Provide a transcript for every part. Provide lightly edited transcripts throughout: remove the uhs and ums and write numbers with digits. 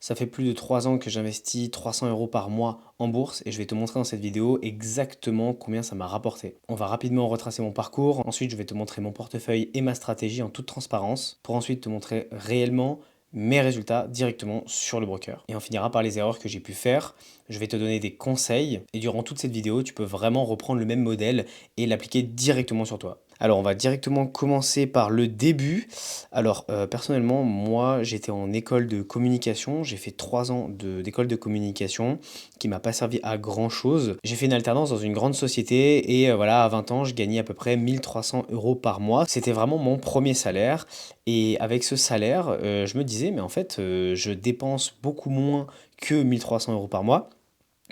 Ça fait plus de 3 ans que j'investis 300 euros par mois en bourse et je vais te montrer dans cette vidéo exactement combien ça m'a rapporté. On va rapidement retracer mon parcours, ensuite je vais te montrer mon portefeuille et ma stratégie en toute transparence pour ensuite te montrer réellement mes résultats directement sur le broker. Et on finira par les erreurs que j'ai pu faire. Je vais te donner des conseils et durant toute cette vidéo, tu peux vraiment reprendre le même modèle et l'appliquer directement sur toi. Alors, on va directement commencer par le début. Alors, personnellement, moi, j'étais en école de communication. J'ai fait 3 ans d'école de communication qui m'a pas servi à grand-chose. J'ai fait une alternance dans une grande société et voilà, à 20 ans, je gagnais à peu près 1 300 euros par mois. C'était vraiment mon premier salaire. Et avec ce salaire, je me disais, mais en fait, je dépense beaucoup moins que 1 300 euros par mois.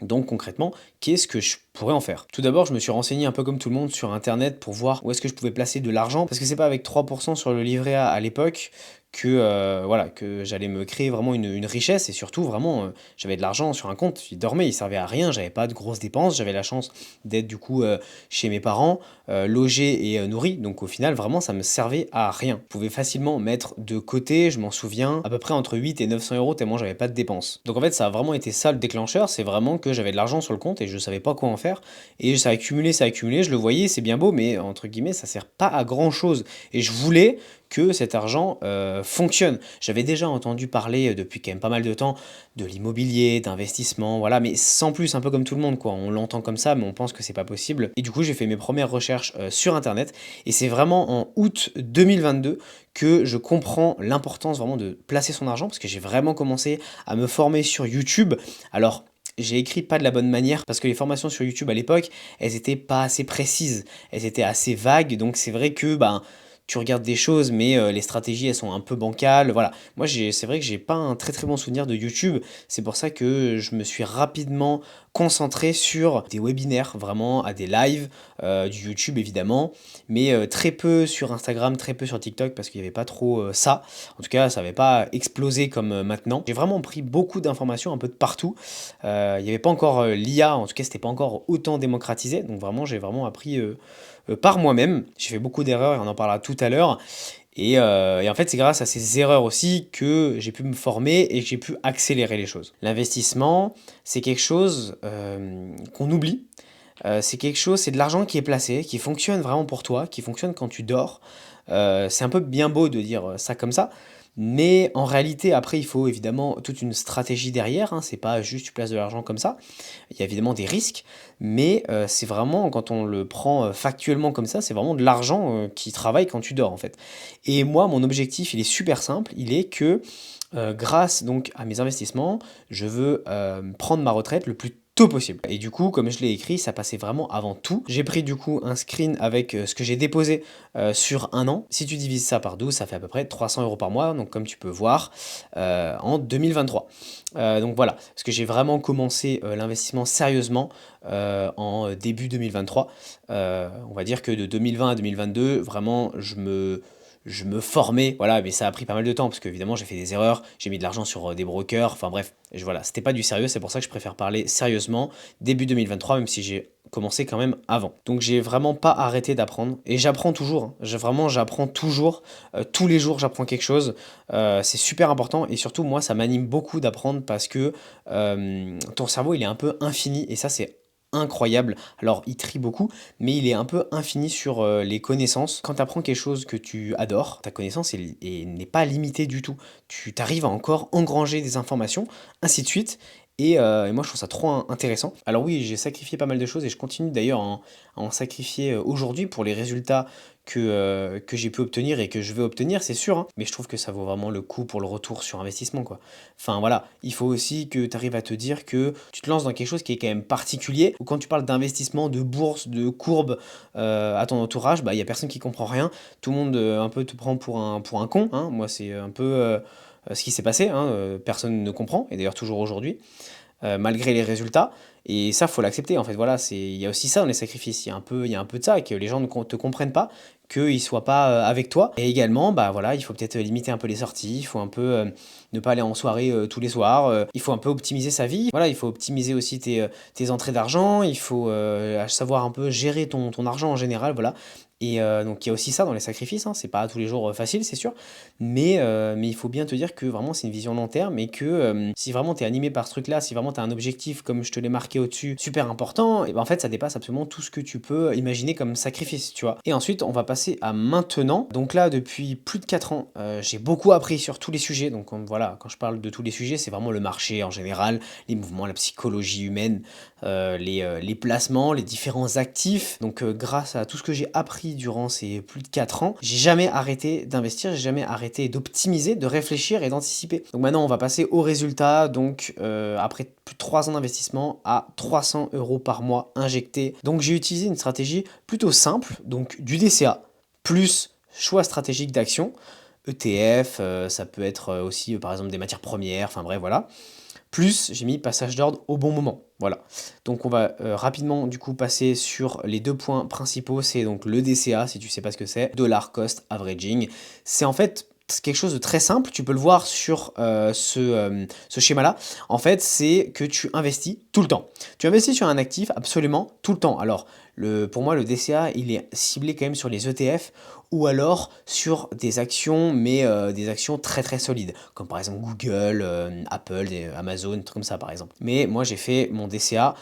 Donc concrètement, qu'est-ce que je pourrais en faire? Tout d'abord, je me suis renseigné un peu comme tout le monde sur internet pour voir où est-ce que je pouvais placer de l'argent, parce que c'est pas avec 3% sur le livret A à l'époque que, voilà, que j'allais me créer vraiment une richesse, et surtout vraiment, j'avais de l'argent sur un compte, il dormait, il servait à rien, j'avais pas de grosses dépenses, j'avais la chance d'être du coup chez mes parents, logé et nourri, donc au final vraiment ça me servait à rien. Je pouvais facilement mettre de côté, je m'en souviens, à peu près entre 8 et 900 euros tellement j'avais pas de dépenses. Donc en fait ça a vraiment été ça le déclencheur, c'est vraiment que j'avais de l'argent sur le compte et je savais pas quoi en faire, et ça a accumulé, je le voyais, c'est bien beau, mais entre guillemets ça sert pas à grand chose, et je voulais que cet argent fonctionne. J'avais déjà entendu parler depuis quand même pas mal de temps de l'immobilier, d'investissement, voilà, mais sans plus, un peu comme tout le monde, quoi. On l'entend comme ça, mais on pense que c'est pas possible. Et du coup, j'ai fait mes premières recherches sur Internet, et c'est vraiment en août 2022 que je comprends l'importance vraiment de placer son argent, parce que j'ai vraiment commencé à me former sur YouTube. Alors, j'ai écrit pas de la bonne manière parce que les formations sur YouTube à l'époque, elles étaient pas assez précises, elles étaient assez vagues, donc c'est vrai que ben tu regardes des choses, mais les stratégies, elles sont un peu bancales. Voilà. Moi, c'est vrai que j'ai pas un très très bon souvenir de YouTube. C'est pour ça que je me suis rapidement concentré sur des webinaires, vraiment, à des lives, du YouTube évidemment, mais très peu sur Instagram, très peu sur TikTok parce qu'il n'y avait pas trop ça. En tout cas, ça n'avait pas explosé comme maintenant. J'ai vraiment pris beaucoup d'informations un peu de partout. Il n'y avait pas encore l'IA, en tout cas, c'était pas encore autant démocratisé. Donc vraiment, j'ai vraiment appris par moi-même. J'ai fait beaucoup d'erreurs et on en parlera tout à l'heure. Et en fait, c'est grâce à ces erreurs aussi que j'ai pu me former et que j'ai pu accélérer les choses. L'investissement, c'est quelque chose qu'on oublie. C'est quelque chose, c'est de l'argent qui est placé, qui fonctionne vraiment pour toi, qui fonctionne quand tu dors. C'est un peu bien beau de dire ça comme ça, mais en réalité, après, il faut évidemment toute une stratégie derrière, hein. C'est pas juste tu places de l'argent comme ça. Il y a évidemment des risques, mais c'est vraiment, quand on le prend factuellement comme ça, c'est vraiment de l'argent qui travaille quand tu dors en fait. Et moi, mon objectif, il est super simple, il est que grâce donc à mes investissements, je veux prendre ma retraite le plus tôt possible. Et du coup, comme je l'ai écrit, ça passait vraiment avant tout. J'ai pris du coup un screen avec ce que j'ai déposé sur un an. Si tu divises ça par 12, ça fait à peu près 300 euros par mois, donc comme tu peux voir, en 2023. Donc voilà, parce que j'ai vraiment commencé l'investissement sérieusement en début 2023. On va dire que de 2020 à 2022, vraiment, je me formais, voilà, mais ça a pris pas mal de temps parce qu'évidemment j'ai fait des erreurs, j'ai mis de l'argent sur des brokers, enfin bref, voilà, c'était pas du sérieux, c'est pour ça que je préfère parler sérieusement début 2023, même si j'ai commencé quand même avant. Donc j'ai vraiment pas arrêté d'apprendre et j'apprends toujours, hein. Vraiment j'apprends toujours, tous les jours j'apprends quelque chose, c'est super important et surtout moi ça m'anime beaucoup d'apprendre parce que ton cerveau il est un peu infini et ça c'est incroyable. Alors, il trie beaucoup, mais il est un peu infini sur les connaissances. Quand tu apprends quelque chose que tu adores, ta connaissance n'est pas limitée du tout. Tu arrives à encore engranger des informations, ainsi de suite. Et moi, je trouve ça trop intéressant. Alors oui, j'ai sacrifié pas mal de choses et je continue d'ailleurs à en sacrifier aujourd'hui pour les résultats que j'ai pu obtenir et que je vais obtenir, c'est sûr, hein. Mais je trouve que ça vaut vraiment le coup pour le retour sur investissement, quoi. Enfin voilà, il faut aussi que tu arrives à te dire que tu te lances dans quelque chose qui est quand même particulier. Ou quand tu parles d'investissement, de bourse, de courbe à ton entourage, bah il y a personne qui comprend rien. Tout le monde un peu te prend pour un con, hein. Moi, c'est un peu ce qui s'est passé, hein. Personne ne comprend, et d'ailleurs toujours aujourd'hui malgré les résultats. Et ça, faut l'accepter. En fait, voilà, il y a aussi ça dans les sacrifices. Il y a un peu de ça, que les gens ne te comprennent pas, qu'ils soient pas avec toi. Et également, bah voilà, il faut peut-être limiter un peu les sorties. Il faut un peu ne pas aller en soirée tous les soirs. Il faut un peu optimiser sa vie. Voilà, il faut optimiser aussi tes entrées d'argent. Il faut savoir un peu gérer ton argent en général. Voilà. Et donc il y a aussi ça dans les sacrifices, hein. C'est pas tous les jours facile, c'est sûr, mais il faut bien te dire que vraiment c'est une vision long terme et que si vraiment tu es animé par ce truc-là, si vraiment tu as un objectif comme je te l'ai marqué au-dessus, super important, et ben en fait ça dépasse absolument tout ce que tu peux imaginer comme sacrifice, tu vois. Et ensuite on va passer à maintenant. Donc là depuis plus de 4 ans, j'ai beaucoup appris sur tous les sujets. Donc voilà, quand je parle de tous les sujets, c'est vraiment le marché en général, les mouvements, la psychologie humaine, les placements, les différents actifs. Donc grâce à tout ce que j'ai appris durant ces plus de 4 ans, j'ai jamais arrêté d'investir, j'ai jamais arrêté d'optimiser, de réfléchir et d'anticiper. Donc maintenant on va passer au résultat. Donc après plus de 3 ans d'investissement, à 300 € par mois injectés. Donc j'ai utilisé une stratégie plutôt simple, donc du DCA plus choix stratégique d'action, ETF, ça peut être aussi par exemple des matières premières, enfin bref voilà. Plus j'ai mis passage d'ordre au bon moment. Voilà. Donc on va rapidement du coup passer sur les 2 points principaux. C'est donc le DCA, si tu sais pas ce que c'est, Dollar Cost Averaging. C'est en fait quelque chose de très simple. Tu peux le voir sur ce schéma-là. En fait, c'est que tu investis tout le temps. Tu investis sur un actif absolument tout le temps. Alors, pour moi, le DCA, il est ciblé quand même sur les ETF ou alors sur des actions, mais des actions très très solides, comme par exemple Google, Apple, Amazon, des trucs comme ça par exemple. Mais moi j'ai fait mon DCA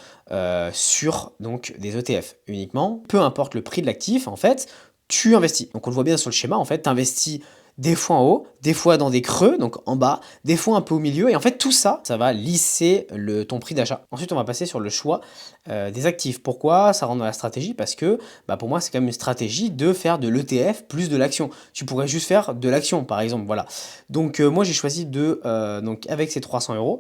sur donc des ETF uniquement, peu importe le prix de l'actif en fait, tu investis. Donc on le voit bien sur le schéma, en fait, tu investis des fois en haut, des fois dans des creux, donc en bas, des fois un peu au milieu, et en fait tout ça, ça va lisser ton prix d'achat. Ensuite on va passer sur le choix des actifs. Pourquoi ça rentre dans la stratégie? Parce que pour moi c'est quand même une stratégie de faire de l'ETF plus de l'action. Tu pourrais juste faire de l'action par exemple, voilà. Donc moi j'ai choisi donc avec ces 300 €,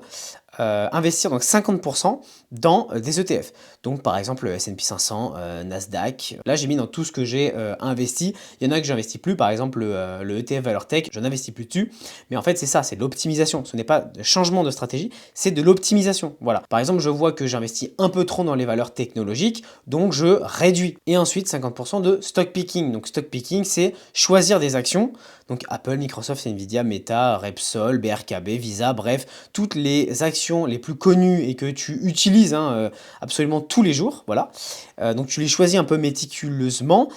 investir donc 50% dans des ETF. Donc par exemple le S&P 500, Nasdaq. Là j'ai mis dans tout ce que j'ai investi. Il y en a que j'investis plus, par exemple le ETF Valeur Tech, je n'investis plus dessus. Mais en fait c'est ça, c'est de l'optimisation. Ce n'est pas de changement de stratégie, c'est de l'optimisation. Voilà. Par exemple je vois que j'investis un peu trop dans les valeurs technologiques, donc je réduis. Et ensuite 50% de stock picking. Donc stock picking c'est choisir des actions. Donc Apple, Microsoft, Nvidia, Meta, Repsol, BRKB, Visa, bref, toutes les actions les plus connues et que tu utilises absolument tous les jours, voilà. Donc tu les choisis un peu méticuleusement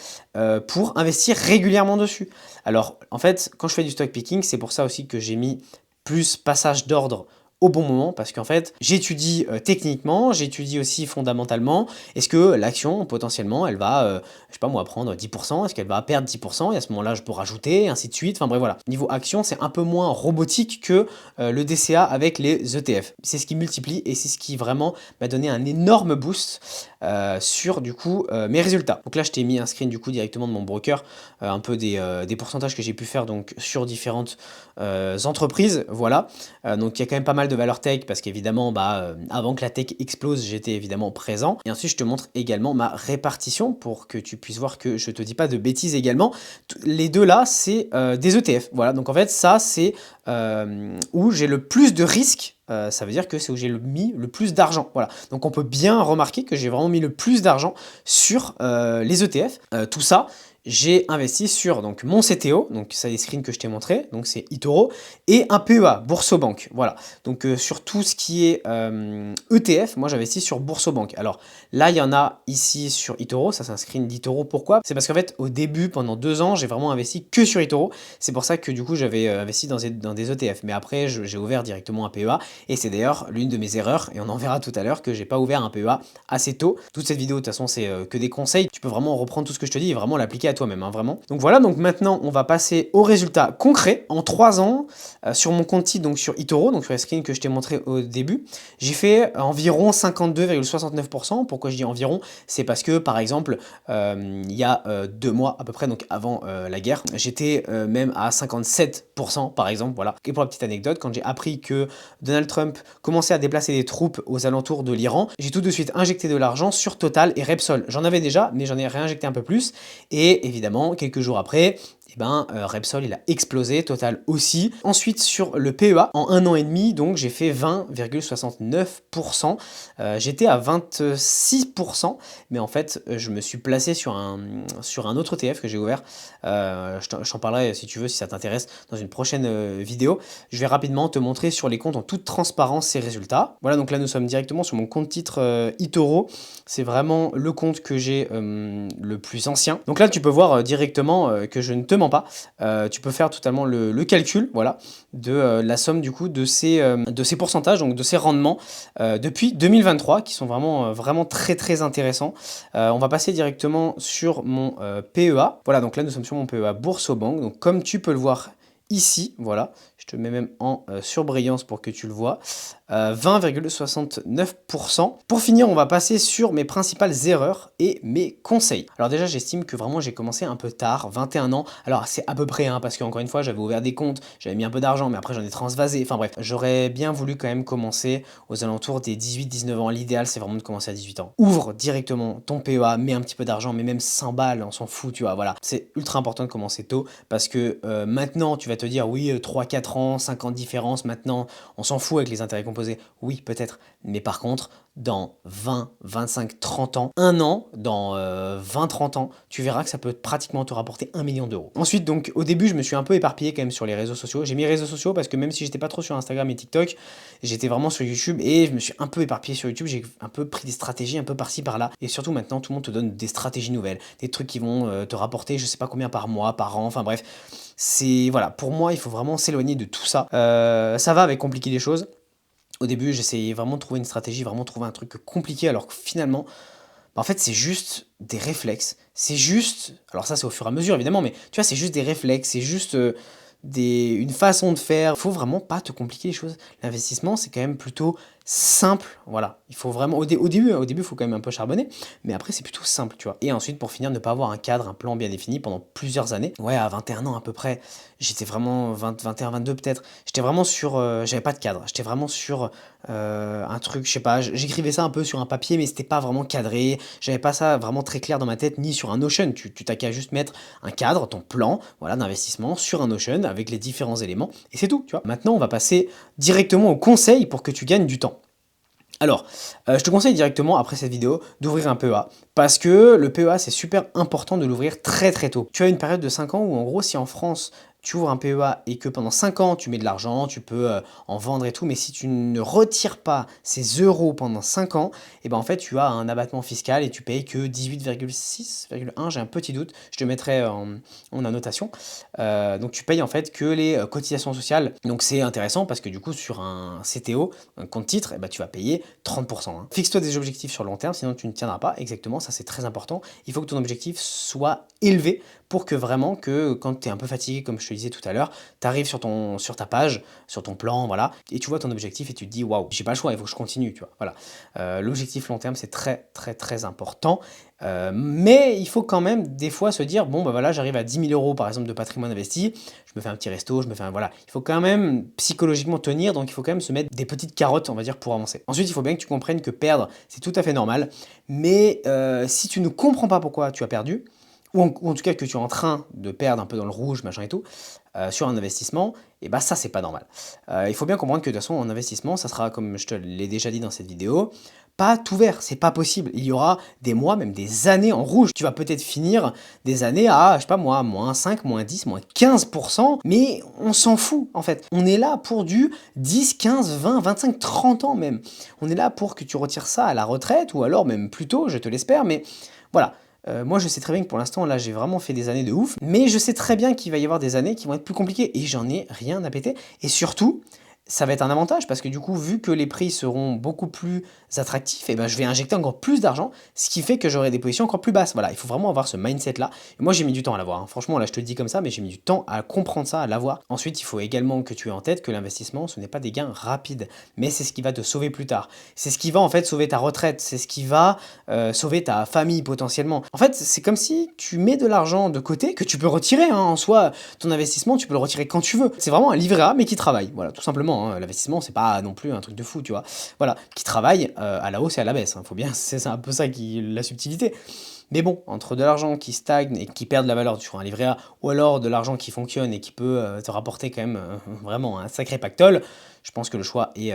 pour investir régulièrement dessus. Alors en fait, quand je fais du stock picking, c'est pour ça aussi que j'ai mis plus passage d'ordre au bon moment, parce qu'en fait j'étudie techniquement, j'étudie aussi fondamentalement, est-ce que l'action potentiellement elle va, je sais pas moi, prendre 10%, est-ce qu'elle va perdre 10%, et à ce moment-là je peux rajouter, et ainsi de suite, enfin bref voilà. Niveau action c'est un peu moins robotique que le DCA avec les ETF. C'est ce qui multiplie et c'est ce qui vraiment m'a donné un énorme boost sur du coup mes résultats. Donc là je t'ai mis un screen du coup directement de mon broker, un peu des pourcentages que j'ai pu faire donc sur différentes entreprises, voilà. Donc il y a quand même pas mal de valeur tech parce qu'évidemment avant que la tech explose j'étais évidemment présent, et ensuite je te montre également ma répartition pour que tu puisses voir que je te dis pas de bêtises également. Les deux là c'est des ETF, voilà. Donc en fait ça c'est où j'ai le plus de risques. Ça veut dire que c'est où j'ai mis le plus d'argent, voilà. Donc on peut bien remarquer que j'ai vraiment mis le plus d'argent sur les ETF. Tout ça j'ai investi sur donc mon CTO, donc ça les screens que je t'ai montré, donc c'est eToro, et un PEA, Boursobank, voilà. Donc sur tout ce qui est ETF, moi j'investis sur Boursobank. Alors là il y en a ici sur eToro, ça c'est un screen d'eToro. Pourquoi? C'est parce qu'en fait au début pendant 2 ans j'ai vraiment investi que sur eToro, c'est pour ça que du coup j'avais investi dans des ETF, mais après j'ai ouvert directement un PEA, et c'est d'ailleurs l'une de mes erreurs, et on en verra tout à l'heure, que j'ai pas ouvert un PEA assez tôt. Toute cette vidéo de toute façon c'est que des conseils, tu peux vraiment reprendre tout ce que je te dis et vraiment l'appliquer à toi-même, hein, vraiment. Donc voilà, donc maintenant on va passer aux résultats concrets. En 3 ans, sur mon compte titre, donc sur eToro, donc sur la screen que je t'ai montré au début, j'ai fait environ 52,69%. Pourquoi je dis environ? C'est parce que par exemple, il y a 2 mois à peu près, donc avant la guerre, j'étais même à 57% par exemple, voilà. Et pour la petite anecdote, quand j'ai appris que Donald Trump commençait à déplacer des troupes aux alentours de l'Iran, j'ai tout de suite injecté de l'argent sur Total et Repsol. J'en avais déjà, mais j'en ai réinjecté un peu plus. Et évidemment, quelques jours après, Repsol il a explosé, Total aussi. Ensuite sur le PEA, en 1 an et demi, donc j'ai fait 20,69%. J'étais à 26%, mais en fait je me suis placé sur un autre ETF que j'ai ouvert. Je t'en parlerai si tu veux, si ça t'intéresse, dans une prochaine vidéo. Je vais rapidement te montrer sur les comptes en toute transparence ces résultats. Voilà, donc là nous sommes directement sur mon compte titre eToro. C'est vraiment le compte que j'ai le plus ancien. Donc là tu peux voir directement que je ne te mens pas. Tu peux faire totalement le calcul, voilà, de la somme du coup de ces pourcentages, donc de ces rendements depuis 2023, qui sont vraiment très très intéressants. On va passer directement sur mon PEA. Voilà, donc là nous sommes sur mon PEA Boursorama. Donc comme tu peux le voir ici, voilà, je te mets même en surbrillance pour que tu le vois, 20,69%. Pour finir, on va passer sur mes principales erreurs et mes conseils. Alors déjà, j'estime que vraiment j'ai commencé un peu tard, 21 ans. Alors c'est à peu près, hein, parce qu'encore une fois, j'avais ouvert des comptes, j'avais mis un peu d'argent, mais après j'en ai transvasé. Enfin bref, j'aurais bien voulu quand même commencer aux alentours des 18-19 ans. L'idéal, c'est vraiment de commencer à 18 ans. Ouvre directement ton PEA, mets un petit peu d'argent, mais même 100 balles, on s'en fout, tu vois, voilà. C'est ultra important de commencer tôt, parce que maintenant, tu vas te dire, oui, 3-4 ans, 5 ans de différence, maintenant, on s'en fout avec les intérêts composés. Oui, peut-être, mais par contre, dans 20, 25, 30 ans, un an, dans 20, 30 ans, tu verras que ça peut pratiquement te rapporter 1 million d'euros. Ensuite, donc, au début, je me suis un peu éparpillé quand même sur les réseaux sociaux. J'ai mis les réseaux sociaux parce que même si j'étais pas trop sur Instagram et TikTok, j'étais vraiment sur YouTube et je me suis un peu éparpillé sur YouTube. J'ai un peu pris des stratégies un peu par-ci, par-là. Et surtout, maintenant, tout le monde te donne des stratégies nouvelles, des trucs qui vont te rapporter, je sais pas combien par mois, par an, enfin bref. C'est, voilà, pour moi, il faut vraiment s'éloigner de tout ça. Ça va avec compliquer les choses. Au début, j'essayais vraiment de trouver une stratégie, vraiment de trouver un truc compliqué, alors que finalement, en fait, c'est juste des réflexes. C'est juste, alors ça, c'est au fur et à mesure, évidemment, mais tu vois, c'est juste des réflexes, c'est juste une façon de faire. Faut vraiment pas te compliquer les choses. L'investissement, c'est quand même plutôt simple, voilà. Il faut vraiment, au début, il faut quand même un peu charbonner, mais après, c'est plutôt simple, tu vois. Et ensuite, pour finir, ne pas avoir un cadre, un plan bien défini pendant plusieurs années. Ouais, à 21 ans à peu près, j'étais vraiment, 20, 21, 22 peut-être, j'étais vraiment sur, j'avais pas de cadre, j'étais vraiment sur un truc, je sais pas, j'écrivais ça un peu sur un papier, mais c'était pas vraiment cadré, j'avais pas ça vraiment très clair dans ma tête, ni sur un Notion. Tu t'as qu'à juste mettre un cadre, ton plan, voilà, d'investissement sur un Notion avec les différents éléments, et c'est tout, tu vois. Maintenant, on va passer directement au conseil pour que tu gagnes du temps. Alors, je te conseille directement, après cette vidéo, d'ouvrir un PEA. Parce que le PEA, c'est super important de l'ouvrir très très tôt. Tu as une période de 5 ans où, en gros, si en France, tu ouvres un PEA et que pendant 5 ans, tu mets de l'argent, tu peux en vendre et tout, mais si tu ne retires pas ces euros pendant 5 ans, et ben en fait, tu as un abattement fiscal et tu payes que 18,6,1, j'ai un petit doute, je te mettrai en annotation. Donc tu payes en fait que les cotisations sociales. Donc c'est intéressant parce que du coup, sur un CTO, un compte titre, et ben, tu vas payer 30%. Hein. Fixe-toi des objectifs sur le long terme, sinon tu ne tiendras pas. Exactement, ça c'est très important. Il faut que ton objectif soit élevé pour que vraiment, que quand tu es un peu fatigué, comme je te disais tout à l'heure, tu arrives sur ta page, sur ton plan, voilà, et tu vois ton objectif et tu te dis, waouh, j'ai pas le choix, il faut que je continue, tu vois. Voilà. L'objectif long terme, c'est très, très, très important. Mais il faut quand même des fois se dire, bon, bah voilà, j'arrive à 10 000 euros par exemple de patrimoine investi, je me fais un petit resto, je me fais un, voilà. Il faut quand même psychologiquement tenir, donc il faut quand même se mettre des petites carottes, on va dire, pour avancer. Ensuite, il faut bien que tu comprennes que perdre, c'est tout à fait normal, mais si tu ne comprends pas pourquoi tu as perdu, ou en tout cas que tu es en train de perdre un peu dans le rouge, machin et tout, sur un investissement, et bah ça c'est pas normal. Il faut bien comprendre que de toute façon en investissement, ça sera, comme je te l'ai déjà dit dans cette vidéo, pas tout vert, c'est pas possible. Il y aura des mois, même des années en rouge. Tu vas peut-être finir des années à, je sais pas moi, moins 5, moins 10, moins 15%, mais on s'en fout en fait. On est là pour du 10, 15, 20, 25, 30 ans même. On est là pour que tu retires ça à la retraite, ou alors même plus tôt, je te l'espère, mais voilà. Moi je sais très bien que pour l'instant là j'ai vraiment fait des années de ouf, mais je sais très bien qu'il va y avoir des années qui vont être plus compliquées et j'en ai rien à péter. Et surtout, ça va être un avantage parce que du coup, vu que les prix seront beaucoup plus attractifs, et ben je vais injecter encore plus d'argent, ce qui fait que j'aurai des positions encore plus basses. Voilà, il faut vraiment avoir ce mindset-là. Et moi, j'ai mis du temps à l'avoir. Hein. Franchement, là, je te le dis comme ça, mais j'ai mis du temps à comprendre ça, à l'avoir. Ensuite, il faut également que tu aies en tête que l'investissement, ce n'est pas des gains rapides, mais c'est ce qui va te sauver plus tard. C'est ce qui va en fait sauver ta retraite. C'est ce qui va sauver ta famille potentiellement. En fait, c'est comme si tu mets de l'argent de côté que tu peux retirer. Hein. En soi, ton investissement, tu peux le retirer quand tu veux. C'est vraiment un livret A, mais qui travaille. Voilà, tout simplement. Hein. L'investissement, c'est pas non plus un truc de fou, tu vois. Voilà, qui travaille à la hausse et à la baisse. Hein. Faut bien, c'est un peu ça qui la subtilité. Mais bon, entre de l'argent qui stagne et qui perd de la valeur sur un livret A, ou alors de l'argent qui fonctionne et qui peut te rapporter quand même vraiment un sacré pactole, je pense que le choix est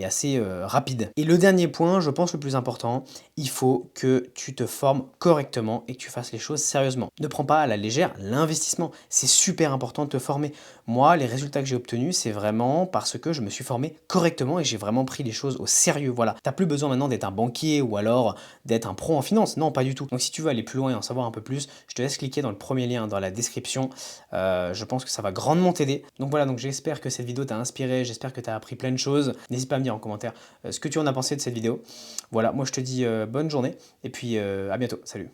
assez rapide. Et le dernier point, je pense le plus important, il faut que tu te formes correctement et que tu fasses les choses sérieusement. Ne prends pas à la légère l'investissement. C'est super important de te former. Moi, les résultats que j'ai obtenus, c'est vraiment parce que je me suis formé correctement et j'ai vraiment pris les choses au sérieux. Voilà. T'as plus besoin maintenant d'être un banquier ou alors d'être un pro en finance. Non, pas du tout. Donc si tu veux aller plus loin et en savoir un peu plus, je te laisse cliquer dans le premier lien dans la description. Je pense que ça va grandement t'aider. Donc voilà, donc j'espère que cette vidéo t'a inspiré, j'espère que tu as appris plein de choses. N'hésite pas à me dire en commentaire ce que tu en as pensé de cette vidéo. Voilà, moi je te dis bonne journée et puis à bientôt. Salut.